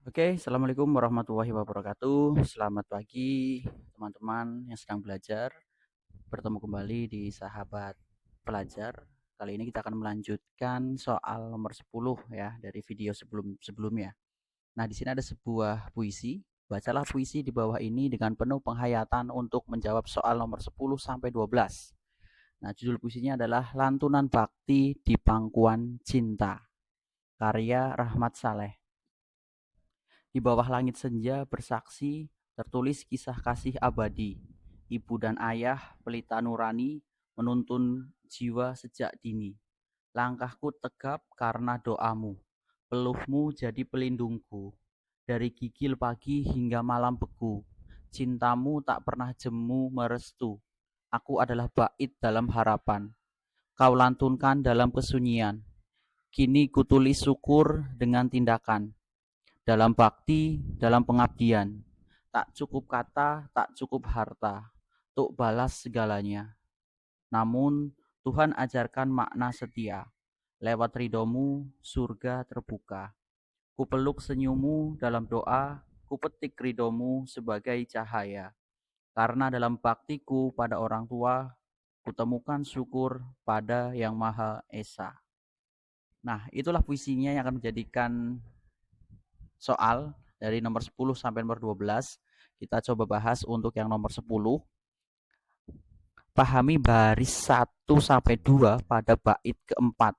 Oke, assalamualaikum warahmatullahi wabarakatuh. Selamat pagi, teman-teman yang sedang belajar. Bertemu kembali di Sahabat Pelajar. Kali ini kita akan melanjutkan soal nomor 10 ya dari video sebelumnya. Nah, di sini ada sebuah puisi. Bacalah puisi di bawah ini dengan penuh penghayatan untuk menjawab soal nomor 10 sampai 12. Nah, judul puisinya adalah Lantunan Bakti di Pangkuan Cinta, karya Rahmat Saleh. Di bawah langit senja bersaksi, tertulis kisah kasih abadi. Ibu dan ayah pelita nurani menuntun jiwa sejak dini. Langkahku tegap karena doamu. Peluhmu jadi pelindungku. Dari gigil pagi hingga malam beku. Cintamu tak pernah jemu merestu. Aku adalah bait dalam harapan. Kau lantunkan dalam kesunyian. Kini kutulis syukur dengan tindakan dalam bakti, dalam pengabdian. Tak cukup kata, tak cukup harta, untuk balas segalanya. Namun Tuhan ajarkan makna setia. Lewat ridomu, surga terbuka. Kupeluk senyummu dalam doa, kupetik ridomu sebagai cahaya. Karena dalam baktiku pada orang tua, kutemukan syukur pada Yang Maha Esa. Nah, itulah puisinya yang akan menjadikan soal dari nomor 10 sampai nomor 12. Kita coba bahas untuk yang nomor 10. Pahami baris 1 sampai 2 pada bait keempat.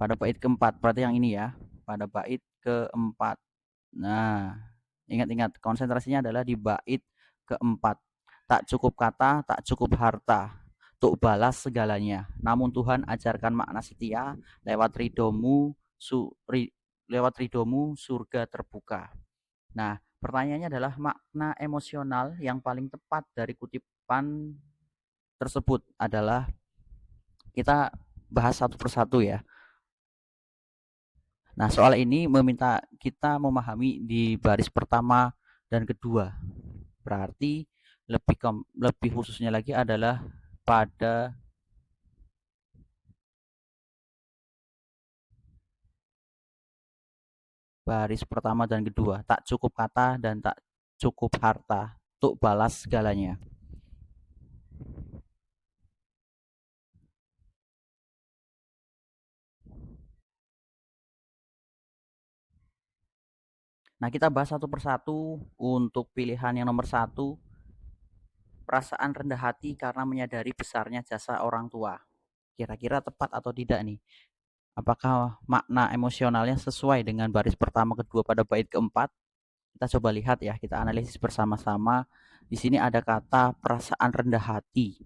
Pada bait keempat, berarti yang ini ya. Pada bait keempat. Nah, ingat-ingat konsentrasinya adalah di bait keempat. Tak cukup kata, tak cukup harta, untuk balas segalanya. Namun Tuhan ajarkan makna setia lewat ridomu, lewat ridomu surga terbuka. Nah, pertanyaannya adalah makna emosional yang paling tepat dari kutipan tersebut adalah kita bahas satu persatu ya. Nah, soal ini meminta kita memahami di baris pertama dan kedua. Berarti lebih khususnya lagi adalah pada baris pertama dan kedua. Tak cukup kata dan tak cukup harta untuk balas segalanya. Nah, kita bahas satu persatu untuk pilihan yang nomor satu, perasaan rendah hati karena menyadari besarnya jasa orang tua. Kira-kira tepat atau tidak nih? Apakah makna emosionalnya sesuai dengan baris pertama kedua pada bait keempat? Kita coba lihat ya, kita analisis bersama-sama. Di sini ada kata perasaan rendah hati.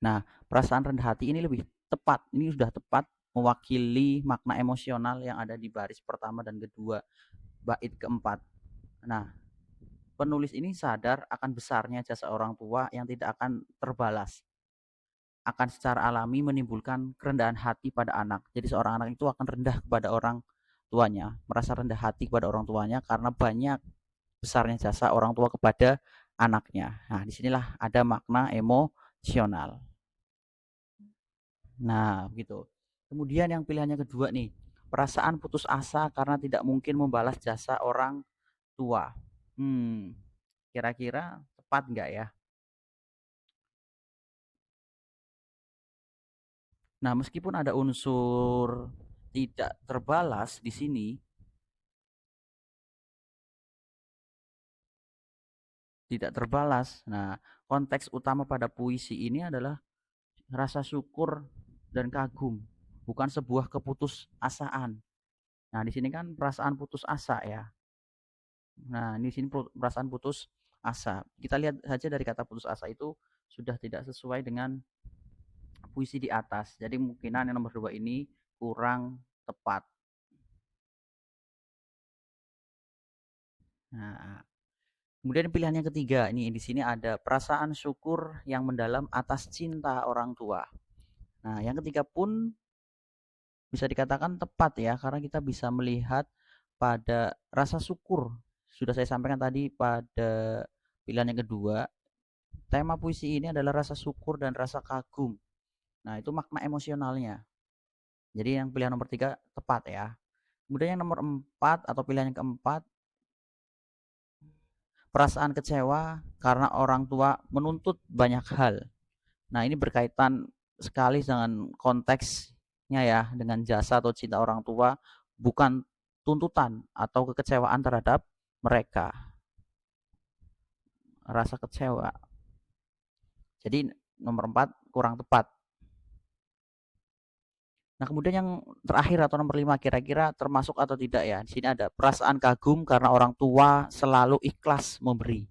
Nah, perasaan rendah hati ini lebih tepat. Ini sudah tepat mewakili makna emosional yang ada di baris pertama dan kedua bait keempat. Nah, penulis ini sadar akan besarnya jasa orang tua yang tidak akan terbalas, akan secara alami menimbulkan kerendahan hati pada anak. Jadi seorang anak itu akan rendah kepada orang tuanya, merasa rendah hati kepada orang tuanya karena banyak besarnya jasa orang tua kepada anaknya. Nah, disinilah ada makna emosional. Nah, gitu. Kemudian yang pilihannya kedua nih, perasaan putus asa karena tidak mungkin membalas jasa orang tua. Kira-kira tepat nggak ya? Nah, meskipun ada unsur tidak terbalas di sini, tidak terbalas. Nah, konteks utama pada puisi ini adalah rasa syukur dan kagum, bukan sebuah keputusasaan. Nah, di sini kan perasaan putus asa ya. Nah, di sini perasaan putus asa. Kita lihat saja dari kata putus asa itu sudah tidak sesuai dengan puisi di atas. Jadi kemungkinan yang nomor 2 ini kurang tepat. Nah, kemudian pilihan yang ketiga, ini di sini ada perasaan syukur yang mendalam atas cinta orang tua. Nah, yang ketiga pun bisa dikatakan tepat ya, karena kita bisa melihat pada rasa syukur. Sudah saya sampaikan tadi pada pilihan yang kedua, tema puisi ini adalah rasa syukur dan rasa kagum. Nah, itu makna emosionalnya. Jadi yang pilihan nomor 3 tepat ya. Kemudian yang nomor 4 atau pilihan yang keempat, perasaan kecewa karena orang tua menuntut banyak hal. Nah, ini berkaitan sekali dengan konteksnya ya, dengan jasa atau cinta orang tua, bukan tuntutan atau kekecewaan terhadap mereka. Rasa kecewa. Jadi nomor 4 kurang tepat. Nah, kemudian yang terakhir atau nomor 5 kira-kira termasuk atau tidak ya? Di sini ada perasaan kagum karena orang tua selalu ikhlas memberi.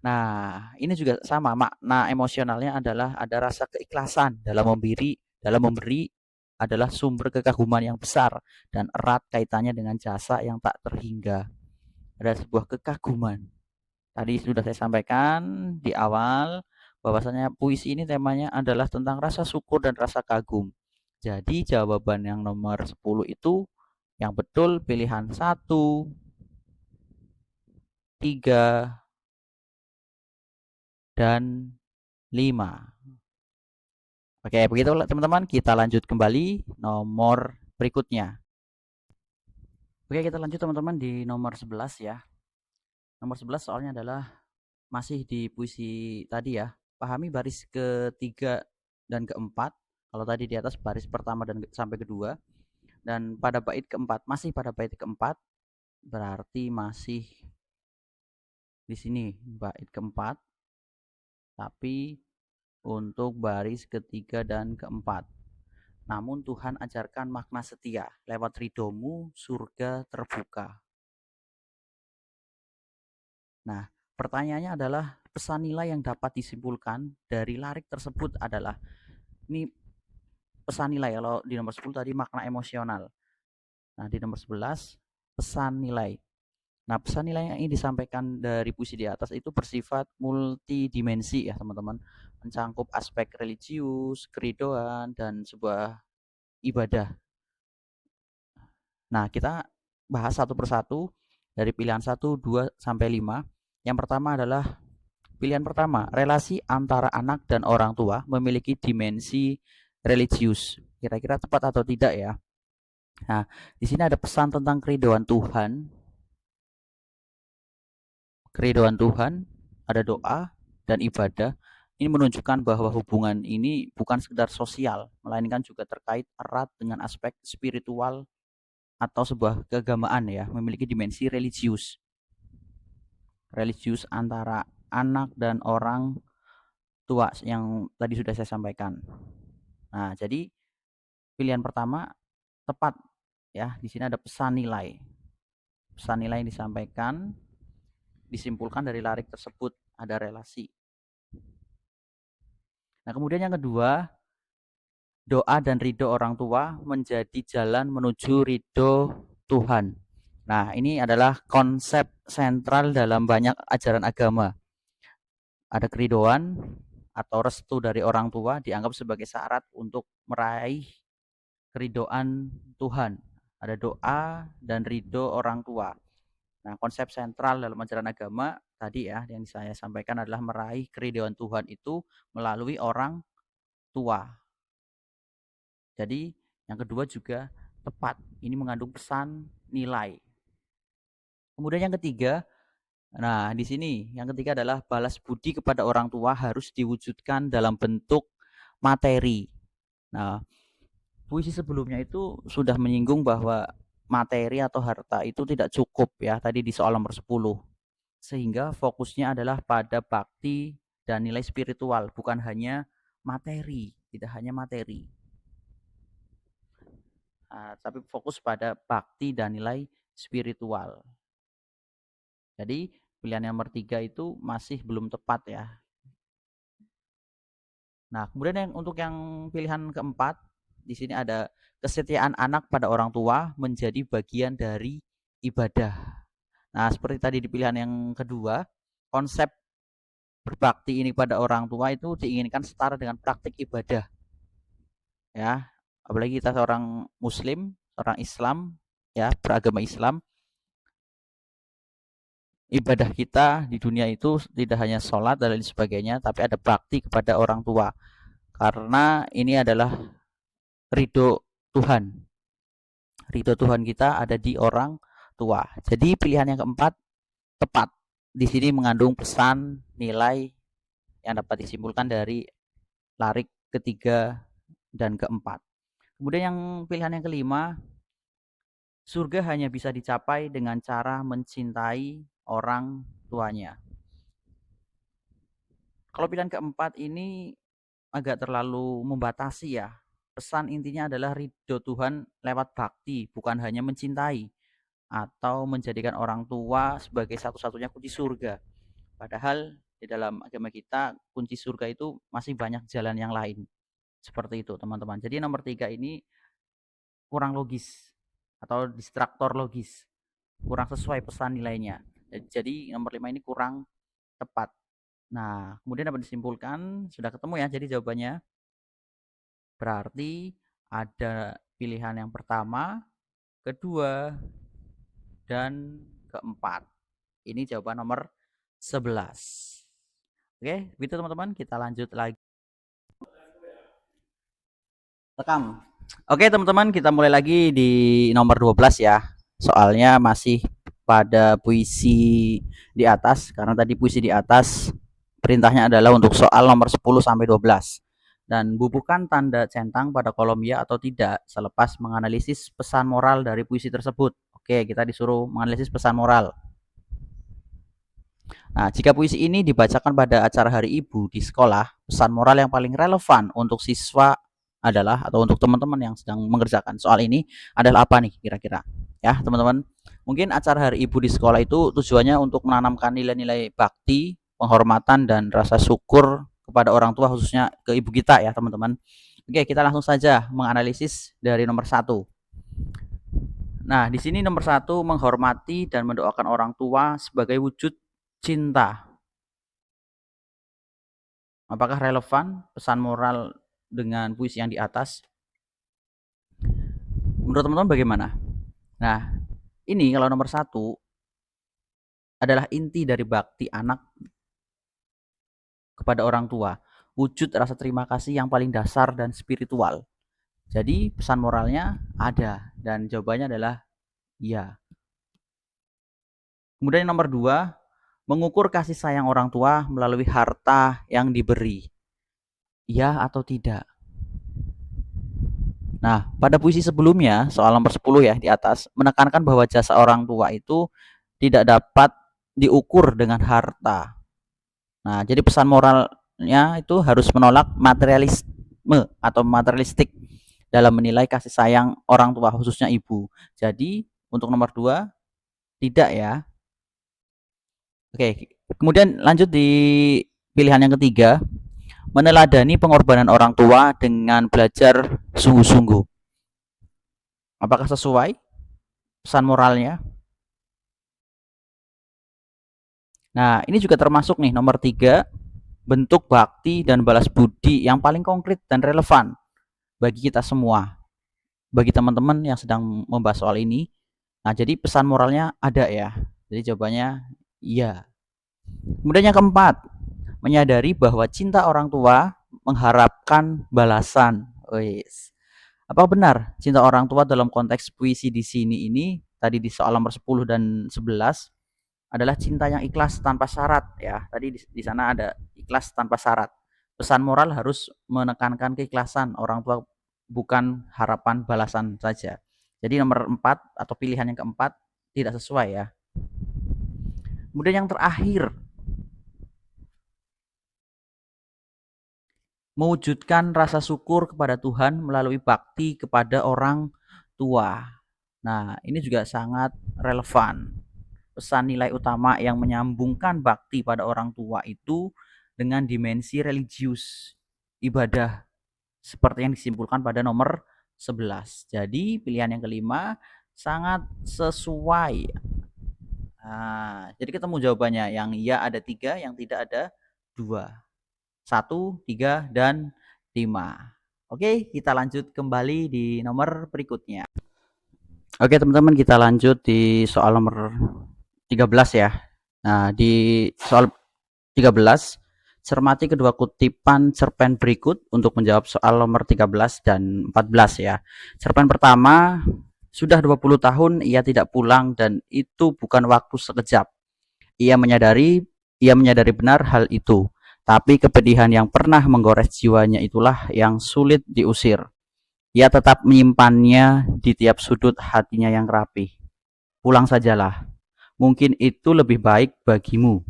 Nah, ini juga sama, makna emosionalnya adalah ada rasa keikhlasan dalam memberi adalah sumber kekaguman yang besar dan erat kaitannya dengan jasa yang tak terhingga. Ada sebuah kekaguman. Tadi sudah saya sampaikan di awal bahwasanya puisi ini temanya adalah tentang rasa syukur dan rasa kagum. Jadi jawaban yang nomor 10 itu yang betul pilihan 1, 3, dan 5. Oke, begitu teman-teman, kita lanjut kembali nomor berikutnya. Oke, kita lanjut teman-teman di nomor 11 ya. Nomor 11 soalnya adalah masih di puisi tadi ya. Pahami baris ketiga dan keempat. Kalau tadi di atas baris pertama dan sampai kedua. Dan pada bait keempat, masih pada bait keempat, berarti masih di sini bait keempat, tapi untuk baris ketiga dan keempat. Namun Tuhan ajarkan makna setia, lewat ridomu surga terbuka. Nah, pertanyaannya adalah pesan nilai yang dapat disimpulkan dari lirik tersebut adalah, ini pesan nilai, kalau di nomor 10 tadi makna emosional. Nah, di nomor 11 pesan nilai. Nah, pesan nilai yang ingin disampaikan dari puisi di atas itu bersifat multidimensi ya, teman-teman. Mencangkup aspek religius, keridoan, dan sebuah ibadah. Nah, kita bahas satu persatu dari pilihan 1, 2, sampai 5. Yang pertama adalah pilihan pertama, relasi antara anak dan orang tua memiliki dimensi religius. Kira-kira tepat atau tidak ya? Nah, di sini ada pesan tentang keridoan Tuhan. Keridoan Tuhan, ada doa dan ibadah. Ini menunjukkan bahwa hubungan ini bukan sekedar sosial, melainkan juga terkait erat dengan aspek spiritual atau sebuah keagamaan ya, memiliki dimensi religius. Religius antara anak dan orang tua yang tadi sudah saya sampaikan. Nah, jadi pilihan pertama tepat ya. Di sini ada pesan nilai. Pesan nilai yang disampaikan disimpulkan dari lirik tersebut, ada relasi. Nah, kemudian yang kedua, doa dan ridho orang tua menjadi jalan menuju ridho Tuhan. Nah, ini adalah konsep sentral dalam banyak ajaran agama. Ada keridoan atau restu dari orang tua dianggap sebagai syarat untuk meraih keridoan Tuhan. Ada doa dan ridho orang tua. Nah, konsep sentral dalam ajaran agama tadi ya yang saya sampaikan adalah meraih keridoan Tuhan itu melalui orang tua. Jadi yang kedua juga tepat. Ini mengandung pesan nilai. Kemudian yang ketiga, nah di sini yang ketiga adalah balas budi kepada orang tua harus diwujudkan dalam bentuk materi. Nah, puisi sebelumnya itu sudah menyinggung bahwa materi atau harta itu tidak cukup ya tadi di soal nomor 10. Sehingga fokusnya adalah pada bakti dan nilai spiritual, bukan hanya materi, tidak hanya materi. Tapi fokus pada bakti dan nilai spiritual. Jadi pilihan nomor 3 itu masih belum tepat ya. Nah, kemudian untuk yang pilihan keempat, di sini ada kesetiaan anak pada orang tua menjadi bagian dari ibadah. Nah, seperti tadi di pilihan yang kedua, konsep berbakti ini pada orang tua itu diinginkan setara dengan praktik ibadah. Ya, apalagi kita seorang muslim, orang Islam, ya, beragama Islam, ibadah kita di dunia itu tidak hanya sholat dan lain sebagainya, tapi ada bakti kepada orang tua. Karena ini adalah ridho Tuhan. ridho Tuhan kita ada di orang tua. Jadi pilihan yang keempat tepat. Di sini mengandung pesan nilai yang dapat disimpulkan dari larik ketiga dan keempat. Kemudian yang pilihan yang kelima, surga hanya bisa dicapai dengan cara mencintai orang tuanya. Kalau pilihan keempat ini agak terlalu membatasi ya. Pesan intinya adalah ridho Tuhan lewat bakti, bukan hanya mencintai atau menjadikan orang tua sebagai satu-satunya kunci surga. Padahal di dalam agama kita kunci surga itu masih banyak jalan yang lain. Seperti itu teman-teman. Jadi nomor 3 ini kurang logis atau distraktor logis. Kurang sesuai pesan nilainya. Jadi nomor 5 ini kurang tepat. Nah, kemudian dapat disimpulkan, sudah ketemu ya jadi jawabannya. Berarti ada pilihan yang pertama, kedua, dan keempat. Ini jawaban nomor 11. Oke, begitu teman-teman, kita lanjut lagi. Rekam. Oke teman-teman, kita mulai lagi di nomor 12 ya. Soalnya masih pada puisi di atas, karena tadi puisi di atas perintahnya adalah untuk soal nomor 10 sampai 12. Dan bubuhkan tanda centang pada kolom ya atau tidak selepas menganalisis pesan moral dari puisi tersebut. Oke, kita disuruh menganalisis pesan moral. Nah, jika puisi ini dibacakan pada acara Hari Ibu di sekolah, pesan moral yang paling relevan untuk siswa adalah atau untuk teman-teman yang sedang mengerjakan soal ini adalah apa nih kira-kira? Ya, teman-teman. Mungkin acara Hari Ibu di sekolah itu tujuannya untuk menanamkan nilai-nilai bakti, penghormatan dan rasa syukur kepada orang tua khususnya ke ibu kita ya, teman-teman. Oke, kita langsung saja menganalisis dari nomor 1. Nah, di sini nomor 1 menghormati dan mendoakan orang tua sebagai wujud cinta. Apakah relevan pesan moral dengan puisi yang di atas? Menurut teman-teman bagaimana? Nah, ini kalau nomor 1 adalah inti dari bakti anak kepada orang tua. Wujud rasa terima kasih yang paling dasar dan spiritual. Jadi pesan moralnya ada dan jawabannya adalah iya. Kemudian nomor 2, mengukur kasih sayang orang tua melalui harta yang diberi. Iya atau tidak? Nah, pada puisi sebelumnya, soal nomor 10 ya di atas, menekankan bahwa jasa orang tua itu tidak dapat diukur dengan harta. Nah, jadi pesan moralnya itu harus menolak materialisme atau materialistik dalam menilai kasih sayang orang tua, khususnya ibu. Jadi, untuk nomor 2, tidak ya. Oke, kemudian lanjut di pilihan yang ketiga, meneladani pengorbanan orang tua dengan belajar sungguh-sungguh. Apakah sesuai pesan moralnya? Nah, ini juga termasuk nih nomor 3, bentuk bakti dan balas budi yang paling konkret dan relevan bagi kita semua, bagi teman-teman yang sedang membahas soal ini. Nah, jadi pesan moralnya ada ya. Jadi jawabannya iya. Kemudian yang keempat, menyadari bahwa cinta orang tua mengharapkan balasan. Wis. Apa benar cinta orang tua dalam konteks puisi di sini ini tadi di soal nomor 10 dan 11 adalah cinta yang ikhlas tanpa syarat ya. Tadi di sana ada ikhlas tanpa syarat. Pesan moral harus menekankan keikhlasan orang tua, bukan harapan balasan saja. Jadi nomor 4 atau pilihan yang keempat tidak sesuai ya. Kemudian yang terakhir, mewujudkan rasa syukur kepada Tuhan melalui bakti kepada orang tua. Nah, ini juga sangat relevan. Pesan nilai utama yang menyambungkan bakti pada orang tua itu dengan dimensi religius, ibadah, seperti yang disimpulkan pada nomor 11. Jadi, pilihan yang kelima sangat sesuai. Nah, jadi ketemu jawabannya. Yang iya ada 3, yang tidak ada 2. 1, 3, dan 5. Oke, kita lanjut kembali di nomor berikutnya. Oke teman-teman, kita lanjut di soal nomor 13 ya. Nah, di soal 13, cermati kedua kutipan cerpen berikut untuk menjawab soal nomor 13 dan 14 ya. Cerpen pertama, Sudah 20 tahun ia tidak pulang dan itu bukan waktu sekejap. Ia menyadari ia menyadari benar hal itu. Tapi kepedihan yang pernah menggores jiwanya itulah yang sulit diusir. Ia tetap menyimpannya di tiap sudut hatinya yang rapi. Pulang sajalah. Mungkin itu lebih baik bagimu,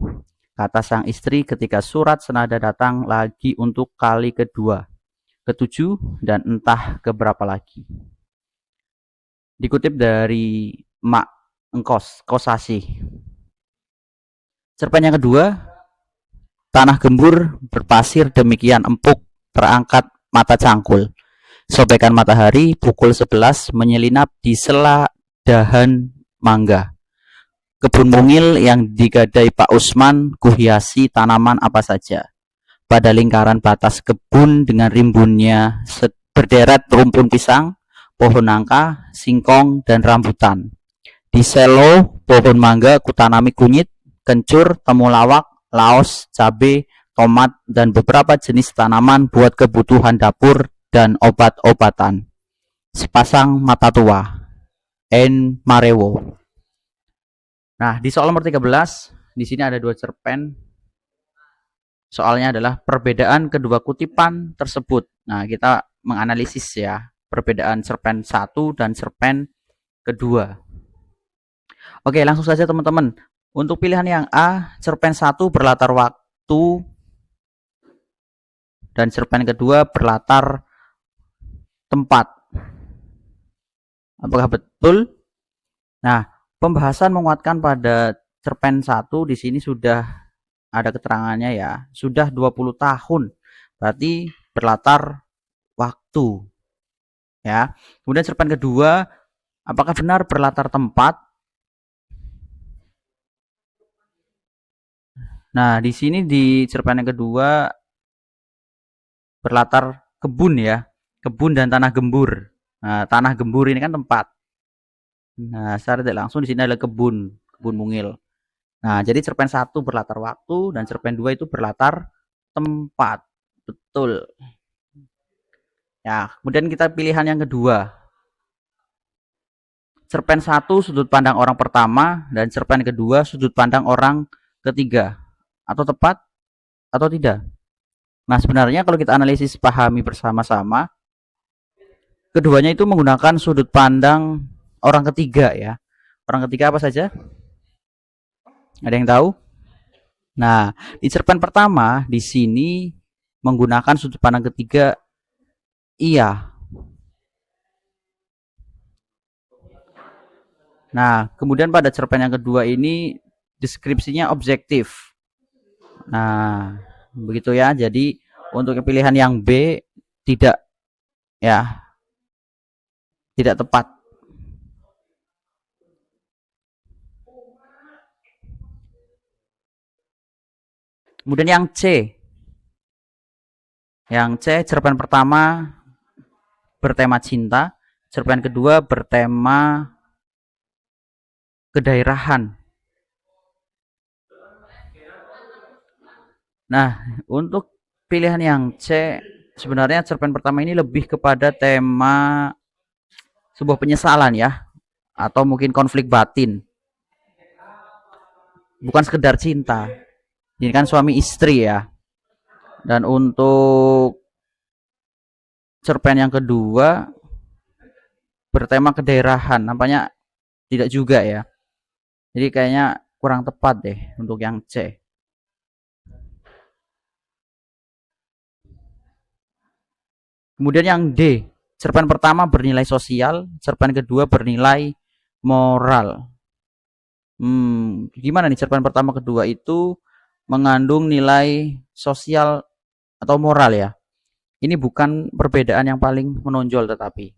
kata sang istri ketika surat senada datang lagi untuk kali kedua, ketujuh, dan entah keberapa lagi. Dikutip dari Mak Engkos, Kosasih. Cerpen yang kedua, tanah gembur berpasir demikian empuk, terangkat mata cangkul. Sobekan matahari pukul 11 menyelinap di sela dahan mangga. Kebun mungil yang digadai Pak Usman kuhiasi tanaman apa saja. Pada lingkaran batas kebun dengan rimbunnya berderet rumpun pisang, pohon nangka, singkong, dan rambutan. Di selo pohon mangga kutanami kunyit, kencur, temulawak, laos, cabai, tomat, dan beberapa jenis tanaman buat kebutuhan dapur dan obat-obatan. Sepasang mata tua. En Marewo. Nah, di soal nomor 13, di sini ada dua cerpen. Soalnya adalah perbedaan kedua kutipan tersebut. Nah, kita menganalisis ya, perbedaan cerpen 1 dan cerpen kedua. Oke, langsung saja teman-teman. Untuk pilihan yang A, cerpen 1 berlatar waktu dan cerpen kedua berlatar tempat. Apakah betul? Nah, pembahasan menguatkan pada cerpen 1 di sini sudah ada keterangannya ya. Sudah 20 tahun. Berarti berlatar waktu. Ya. Kemudian cerpen kedua, apakah benar berlatar tempat? Nah, di sini di cerpen yang kedua berlatar kebun ya. Kebun dan tanah gembur. Nah, tanah gembur ini kan tempat. Nah, secara tidak langsung di sini adalah kebun, kebun mungil. Nah, jadi cerpen 1 berlatar waktu dan cerpen 2 itu berlatar tempat. Betul. Ya, kemudian kita pilihan yang kedua. Cerpen 1 sudut pandang orang pertama dan cerpen kedua sudut pandang orang ketiga. Atau tepat atau tidak? Nah, sebenarnya kalau kita analisis pahami bersama-sama, keduanya itu menggunakan sudut pandang orang ketiga ya. Orang ketiga apa saja? Ada yang tahu? Nah, di cerpen pertama di sini menggunakan sudut pandang ketiga iya. Nah, kemudian pada cerpen yang kedua ini deskripsinya objektif. Nah, begitu ya. Jadi untuk pilihan yang B tidak ya, tidak tepat. Kemudian yang C. Yang C cerpen pertama bertema cinta, cerpen kedua bertema kedaerahan. Nah, untuk pilihan yang C sebenarnya cerpen pertama ini lebih kepada tema sebuah penyesalan ya, atau mungkin konflik batin. Bukan sekedar cinta. Ini kan suami istri ya. Dan untuk cerpen yang kedua bertema kedaerahan, nampaknya tidak juga ya. Jadi kayaknya kurang tepat deh untuk yang C. Kemudian yang D, cerpen pertama bernilai sosial, cerpen kedua bernilai moral. Gimana nih cerpen pertama kedua itu mengandung nilai sosial atau moral ya? Ini bukan perbedaan yang paling menonjol tetapi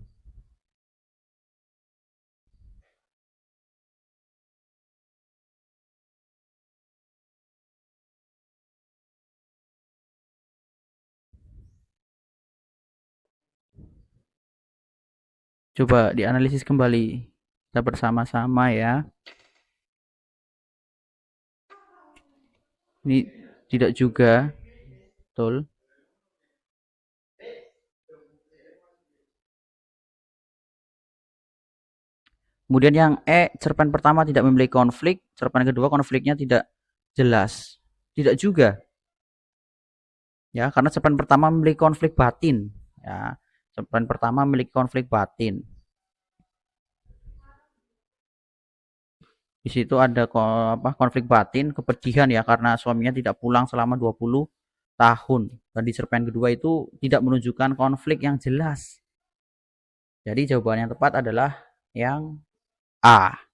coba dianalisis kembali kita bersama-sama ya. Ini tidak juga betul. Kemudian yang E, cerpen pertama tidak memiliki konflik, cerpen kedua konfliknya tidak jelas. Tidak juga, ya, karena cerpen pertama memiliki konflik batin, ya. Cerpen pertama memiliki konflik batin. Di situ ada konflik batin, kepedihan ya karena suaminya tidak pulang selama 20 tahun. Dan di cerpen kedua itu tidak menunjukkan konflik yang jelas. Jadi jawaban yang tepat adalah yang A.